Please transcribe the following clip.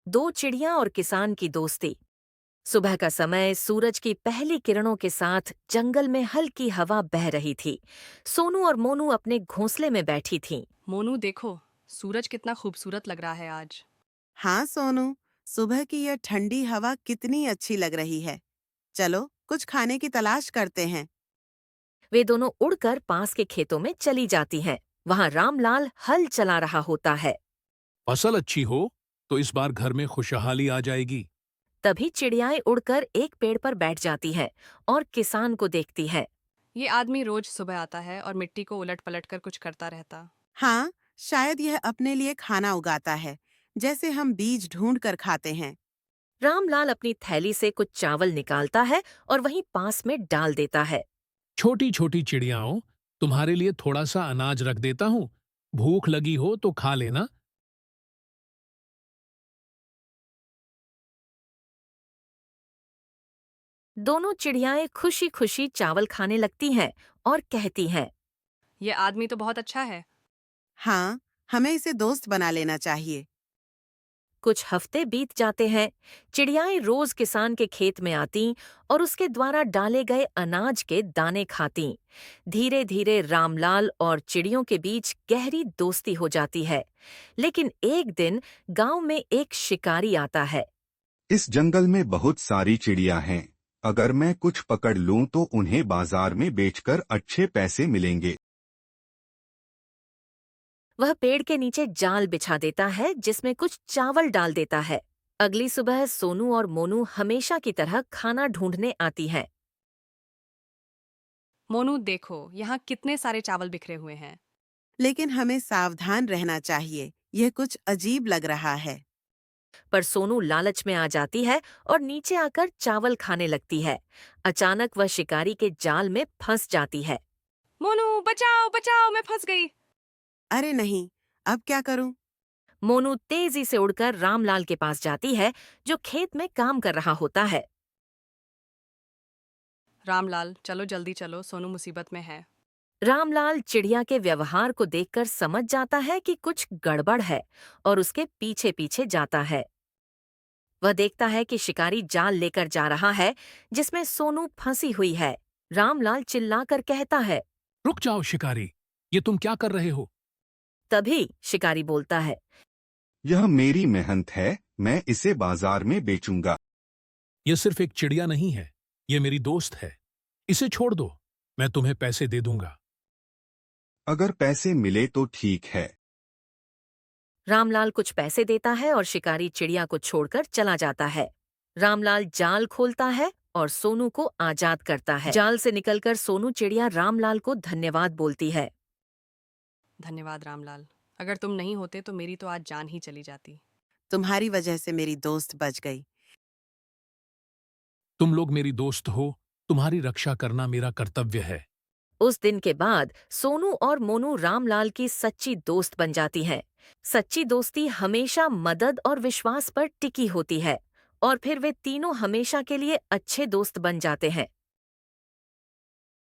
दो चिड़िया और किसान की दोस्ती। सुबह का समय सूरज की पहली किरणों के साथ जंगल में हल्की हवा बह रही थी। सोनू और मोनू अपने घोंसले में बैठी थीं। मोनू देखो, सूरज कितना खूबसूरत लग रहा है आज। हाँ सोनू, सुबह की यह ठंडी हवा कितनी अच्छी लग रही है। चलो कुछ खाने की तलाश करते हैं। वे दोनों उड़कर पास के खेतों में चली जाती हैं। वहां रामलाल हल चला रहा होता है। फसल अच्छी हो तो इस बार घर में खुशहाली आ जाएगी। तभी चिड़ियाएं उड़कर एक पेड़ पर बैठ जाती हैं और किसान को देखती है। ये आदमी रोज सुबह आता है और मिट्टी को उलट पलट कर कुछ करता रहता। हाँ, शायद यह अपने लिए खाना उगाता है, जैसे हम बीज ढूंढ कर खाते हैं। रामलाल अपनी थैली से कुछ चावल निकालता है और वहीं पास में डाल देता है। छोटी छोटी चिड़ियाओं, तुम्हारे लिए थोड़ा सा अनाज रख देता हूँ। भूख लगी हो तो खा लेना। दोनों चिड़ियाएं खुशी खुशी चावल खाने लगती हैं और कहती हैं। ये आदमी तो बहुत अच्छा है। हाँ, हमें इसे दोस्त बना लेना चाहिए। कुछ हफ्ते बीत जाते हैं। चिड़ियाएं रोज किसान के खेत में आती और उसके द्वारा डाले गए अनाज के दाने खाती। धीरे धीरे रामलाल और चिड़ियों के बीच गहरी दोस्ती हो जाती है। लेकिन एक दिन गांव में एक शिकारी आता है। इस जंगल में बहुत सारी चिड़िया हैं। अगर मैं कुछ पकड़ लूं तो उन्हें बाजार में बेचकर अच्छे पैसे मिलेंगे। वह पेड़ के नीचे जाल बिछा देता है जिसमें कुछ चावल डाल देता है। अगली सुबह सोनू और मोनू हमेशा की तरह खाना ढूंढने आती हैं। मोनू देखो, यहाँ कितने सारे चावल बिखरे हुए हैं। लेकिन हमें सावधान रहना चाहिए, यह कुछ अजीब लग रहा है। पर सोनू लालच में आ जाती है और नीचे आकर चावल खाने लगती है। अचानक वह शिकारी के जाल में फंस जाती है। मोनू बचाओ बचाओ, मैं फंस गई। अरे नहीं, अब क्या करूं? मोनू तेजी से उड़कर रामलाल के पास जाती है जो खेत में काम कर रहा होता है। रामलाल, चलो जल्दी चलो, सोनू मुसीबत में है। रामलाल चिड़िया के व्यवहार को देखकर समझ जाता है कि कुछ गड़बड़ है और उसके पीछे पीछे जाता है। वह देखता है कि शिकारी जाल लेकर जा रहा है जिसमें सोनू फंसी हुई है। रामलाल चिल्लाकर कहता है। रुक जाओ शिकारी, ये तुम क्या कर रहे हो? तभी शिकारी बोलता है। यह मेरी मेहनत है, मैं इसे बाजार में बेचूंगा। ये सिर्फ एक चिड़िया नहीं है, ये मेरी दोस्त है। इसे छोड़ दो, मैं तुम्हें पैसे दे दूंगा। अगर पैसे मिले तो ठीक है। रामलाल कुछ पैसे देता है और शिकारी चिड़िया को छोड़कर चला जाता है। रामलाल जाल खोलता है और सोनू को आजाद करता है। जाल से निकलकर सोनू चिड़िया रामलाल को धन्यवाद बोलती है। धन्यवाद रामलाल, अगर तुम नहीं होते तो मेरी तो आज जान ही चली जाती। तुम्हारी वजह से मेरी दोस्त बच गई। तुम लोग मेरी दोस्त हो, तुम्हारी रक्षा करना मेरा कर्तव्य है। उस दिन के बाद सोनू और मोनू रामलाल की सच्ची दोस्त बन जाती हैं। सच्ची दोस्ती हमेशा मदद और विश्वास पर टिकी होती है और फिर वे तीनों हमेशा के लिए अच्छे दोस्त बन जाते हैं।